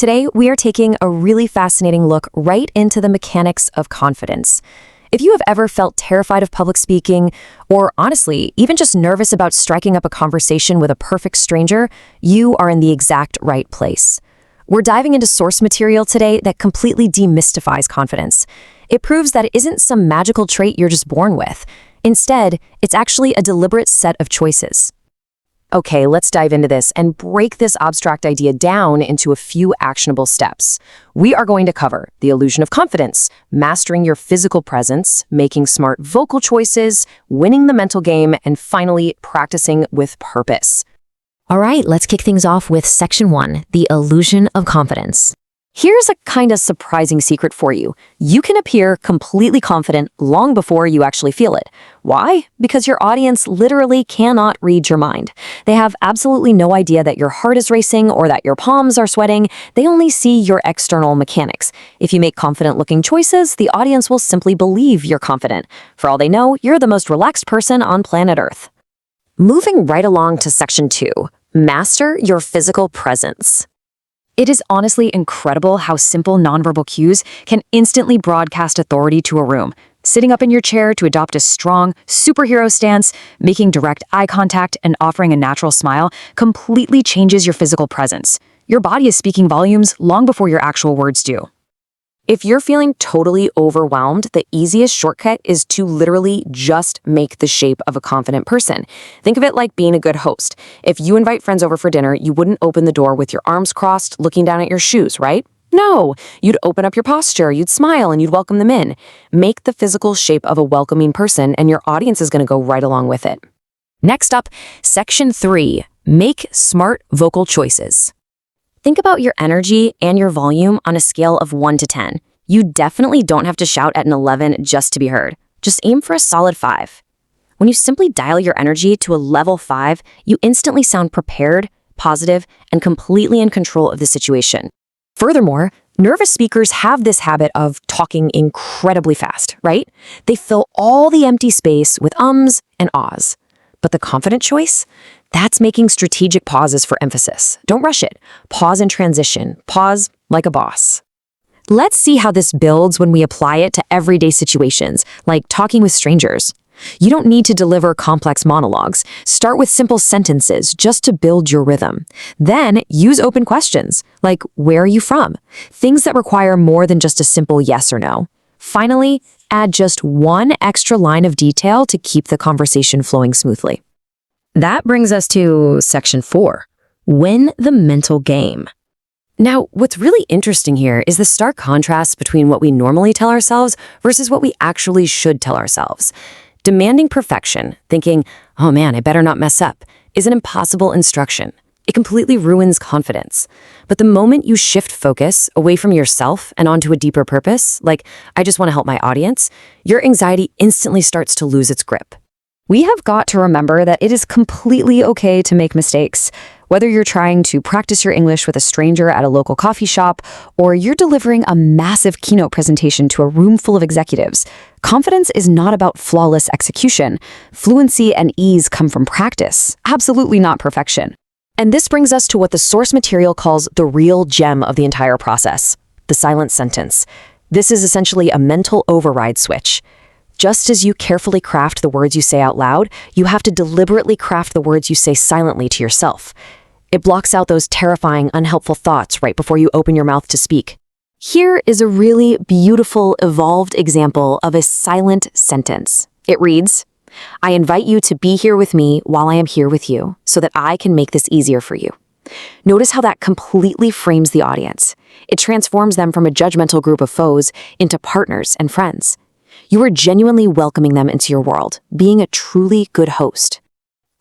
Today, we are taking a really fascinating look right into the mechanics of confidence. If you have ever felt terrified of public speaking, or honestly, even just nervous about striking up a conversation with a perfect stranger, you are in the exact right place. We're diving into source material today that completely demystifies confidence. It proves that it isn't some magical trait you're just born with. Instead, it's actually a deliberate set of choices. Okay, let's dive into this and break this abstract idea down into a few actionable steps. We are going to cover the illusion of confidence, mastering your physical presence, making smart vocal choices, winning the mental game, and finally, practicing with purpose. All right, let's kick things off with Section 1, the illusion of confidence. Here's a kind of surprising secret for you. You can appear completely confident long before you actually feel it. Why? Because your audience literally cannot read your mind. They have absolutely no idea that your heart is racing or that your palms are sweating. They only see your external mechanics. If you make confident-looking choices, the audience will simply believe you're confident. For all they know, you're the most relaxed person on planet Earth. Moving right along to Section 2, master your physical presence. It is honestly incredible how simple nonverbal cues can instantly broadcast authority to a room. Sitting up in your chair to adopt a strong, superhero stance, making direct eye contact, and offering a natural smile completely changes your physical presence. Your body is speaking volumes long before your actual words do. If you're feeling totally overwhelmed, the easiest shortcut is to literally just make the shape of a confident person. Think of it like being a good host. If you invite friends over for dinner, you wouldn't open the door with your arms crossed, looking down at your shoes, right? No, you'd open up your posture, you'd smile, and you'd welcome them in. Make the physical shape of a welcoming person, and your audience is going to go right along with it. Next up, Section 3, make smart vocal choices. Think about your energy and your volume on a scale of 1 to 10. You definitely don't have to shout at an 11 just to be heard. Just aim for a solid 5. When you simply dial your energy to a level 5, you instantly sound prepared, positive, and completely in control of the situation. Furthermore, nervous speakers have this habit of talking incredibly fast, right? They fill all the empty space with ums and ahs. But the confident choice? That's making strategic pauses for emphasis. Don't rush it. Pause in transition. Pause like a boss. Let's see how this builds when we apply it to everyday situations, like talking with strangers. You don't need to deliver complex monologues. Start with simple sentences just to build your rhythm. Then use open questions, like where are you from? Things that require more than just a simple yes or no. Finally, add just one extra line of detail to keep the conversation flowing smoothly. That brings us to Section 4, win the mental game. Now, what's really interesting here is the stark contrast between what we normally tell ourselves versus what we actually should tell ourselves. Demanding perfection, thinking, oh man, I better not mess up, is an impossible instruction. It completely ruins confidence. But the moment you shift focus away from yourself and onto a deeper purpose, like, I just want to help my audience, your anxiety instantly starts to lose its grip. We have got to remember that it is completely okay to make mistakes. Whether you're trying to practice your English with a stranger at a local coffee shop, or you're delivering a massive keynote presentation to a room full of executives, confidence is not about flawless execution. Fluency and ease come from practice, absolutely not perfection. And this brings us to what the source material calls the real gem of the entire process, the silent sentence. This is essentially a mental override switch. Just as you carefully craft the words you say out loud, you have to deliberately craft the words you say silently to yourself. It blocks out those terrifying, unhelpful thoughts right before you open your mouth to speak. Here is a really beautiful, evolved example of a silent sentence. It reads, I invite you to be here with me while I am here with you, so that I can make this easier for you. Notice how that completely frames the audience. It transforms them from a judgmental group of foes into partners and friends. You are genuinely welcoming them into your world, being a truly good host.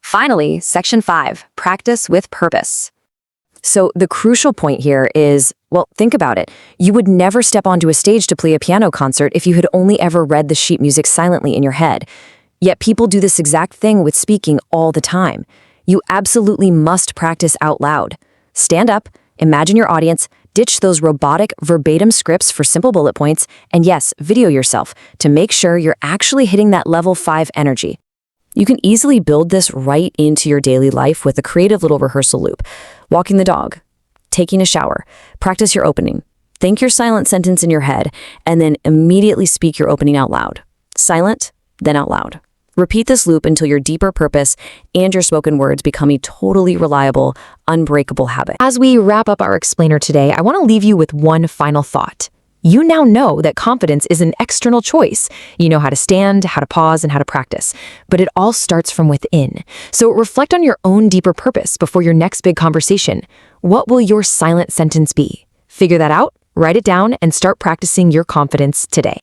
Finally, Section 5, practice with purpose. So the crucial point here is, well, think about it. You would never step onto a stage to play a piano concert if you had only ever read the sheet music silently in your head. Yet people do this exact thing with speaking all the time. You absolutely must practice out loud. Stand up, imagine your audience, ditch those robotic, verbatim scripts for simple bullet points, and yes, video yourself to make sure you're actually hitting that level 5 energy. You can easily build this right into your daily life with a creative little rehearsal loop. Walking the dog, taking a shower. Practice your opening. Think your silent sentence in your head, and then immediately speak your opening out loud. Silent, then out loud. Repeat this loop until your deeper purpose and your spoken words become a totally reliable, unbreakable habit. As we wrap up our explainer today, I want to leave you with one final thought. You now know that confidence is an external choice. You know how to stand, how to pause, and how to practice. But it all starts from within. So reflect on your own deeper purpose before your next big conversation. What will your silent sentence be? Figure that out, write it down, and start practicing your confidence today.